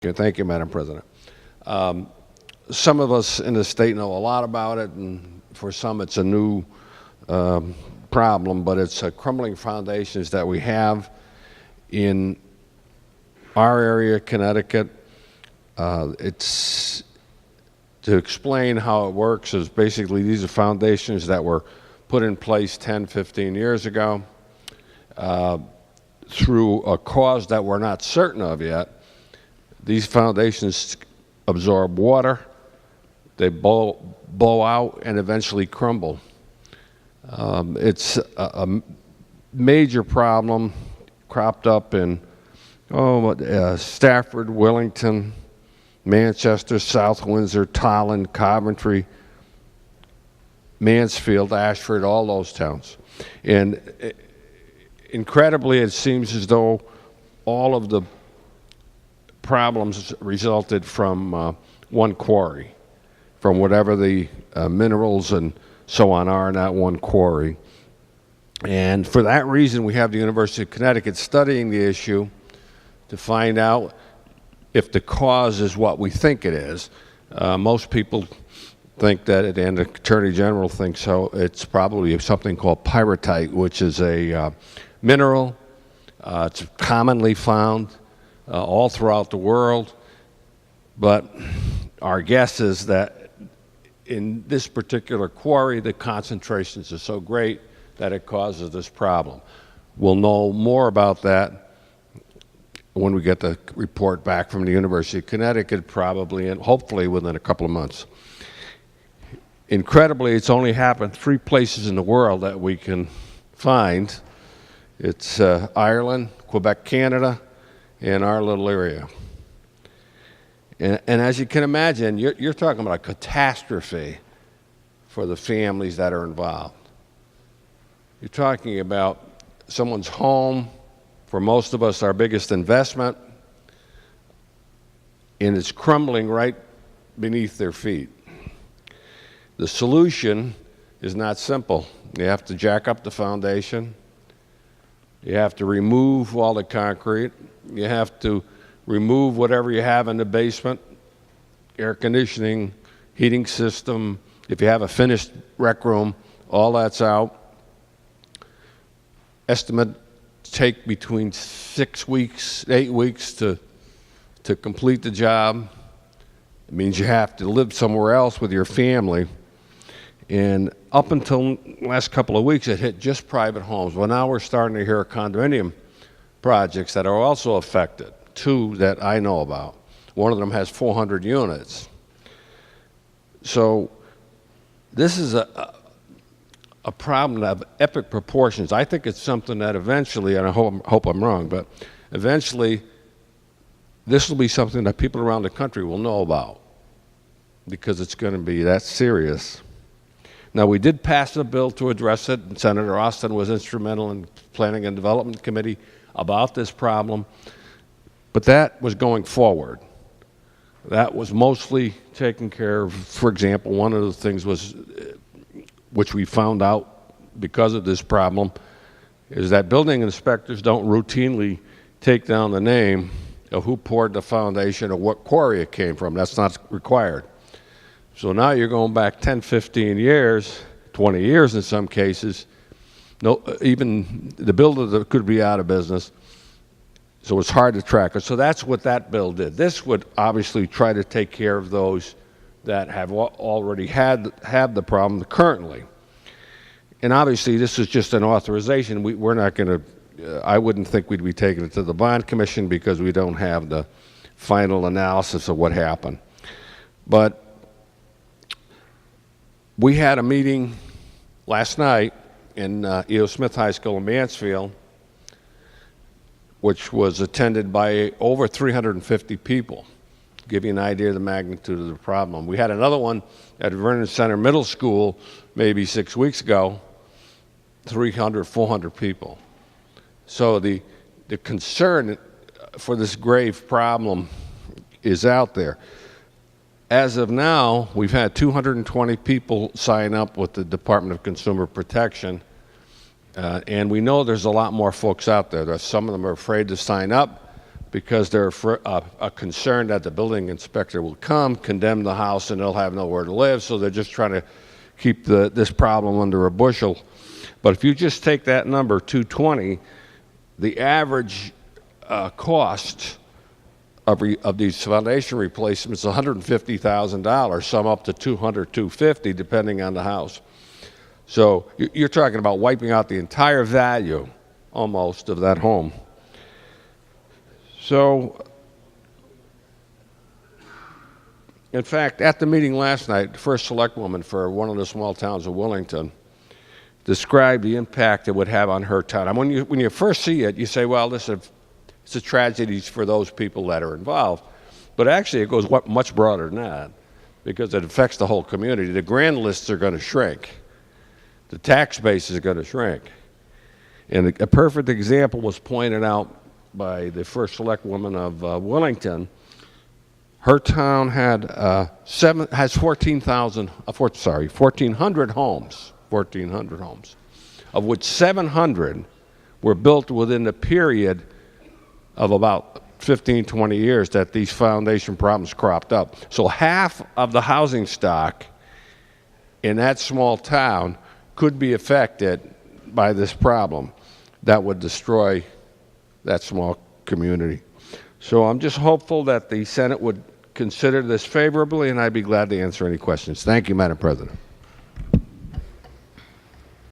Okay, thank you, Madam President. Some of us in the state know a lot about it, and for some it's a new problem, but it's crumbling foundations that we have in our area, Connecticut. It's to explain how it works is basically these are foundations that were put in place 10, 15 years ago through a cause that we're not certain of yet. These foundations absorb water, they blow out, and eventually crumble. It's a major problem cropped up in Stafford, Wellington, Manchester, South Windsor, Tolland, Coventry, Mansfield, Ashford, all those towns. And incredibly, it seems as though all of the problems resulted from one quarry, from whatever the minerals and so on are in that one quarry. And for that reason, we have the University of Connecticut studying the issue to find out if the cause is what we think it is. Most people think that, and the Attorney General thinks so. It's probably something called pyrrhotite, which is a mineral. It's commonly found all throughout the world, but our guess is that in this particular quarry, the concentrations are so great that it causes this problem. We'll know more about that when we get the report back from the University of Connecticut, probably and hopefully within a couple of months. Incredibly, it's only happened 3 places in the world that we can find. It's Ireland, Quebec, Canada, and our little area. And as you can imagine, you're talking about a catastrophe for the families that are involved. You're talking about someone's home, for most of us, our biggest investment, and it's crumbling right beneath their feet. The solution is not simple. You have to jack up the foundation. You have to remove all the concrete. You have to remove whatever you have in the basement, air conditioning, heating system. If you have a finished rec room, all that's out. Estimate take between 6 weeks, 8 weeks to complete the job. It means you have to live somewhere else with your family. And up until last couple of weeks, it hit just private homes. Well, now we're starting to hear condominium projects that are also affected, 2 that I know about. One of them has 400 units. So this is a problem of epic proportions. I think it's something that eventually, and I hope I'm wrong, but eventually this will be something that people around the country will know about because it's going to be that serious. Now, we did pass a bill to address it, and Senator Austin was instrumental in Planning and Development Committee about this problem, but that was going forward. That was mostly taken care of. For example, one of the things was, which we found out because of this problem, is that building inspectors don't routinely take down the name of who poured the foundation or what quarry it came from. That's not required. So now you're going back 10, 15 years, 20 years in some cases. No, even the builder could be out of business. So it's hard to track it. So that's what that bill did. This would obviously try to take care of those that have already had the problem currently. And obviously this is just an authorization. We're not going to, I wouldn't think we'd be taking it to the Bond Commission because we don't have the final analysis of what happened. But we had a meeting last night in E.O. Smith High School in Mansfield, which was attended by over 350 people. Give you an idea of the magnitude of the problem. We had another one at Vernon Center Middle School maybe 6 weeks ago, 300, 400 people. So the concern for this grave problem is out there. As of now, we've had 220 people sign up with the Department of Consumer Protection, and we know there's a lot more folks out there. Some of them are afraid to sign up. because they're concerned that the building inspector will come, condemn the house, and they'll have nowhere to live, so they're just trying to keep this problem under a bushel. But if you just take that number, 220, the average cost of these foundation replacements is $150,000, some up to $200, $250, depending on the house. So you're talking about wiping out the entire value, almost, of that home. So, in fact, at the meeting last night, the first select woman for one of the small towns of Willington described the impact it would have on her town. And when you first see it, you say, well, it's a tragedy for those people that are involved. But actually, it goes much broader than that, because it affects the whole community. The grand lists are going to shrink. The tax base is going to shrink. And a perfect example was pointed out by the first select woman of Willington. Her town has 1,400 homes, of which 700 were built within the period of about 15, 20 years that these foundation problems cropped up. So half of the housing stock in that small town could be affected by this problem that would destroy that small community. So I'm just hopeful that the Senate would consider this favorably, and I'd be glad to answer any questions. Thank you, Madam President.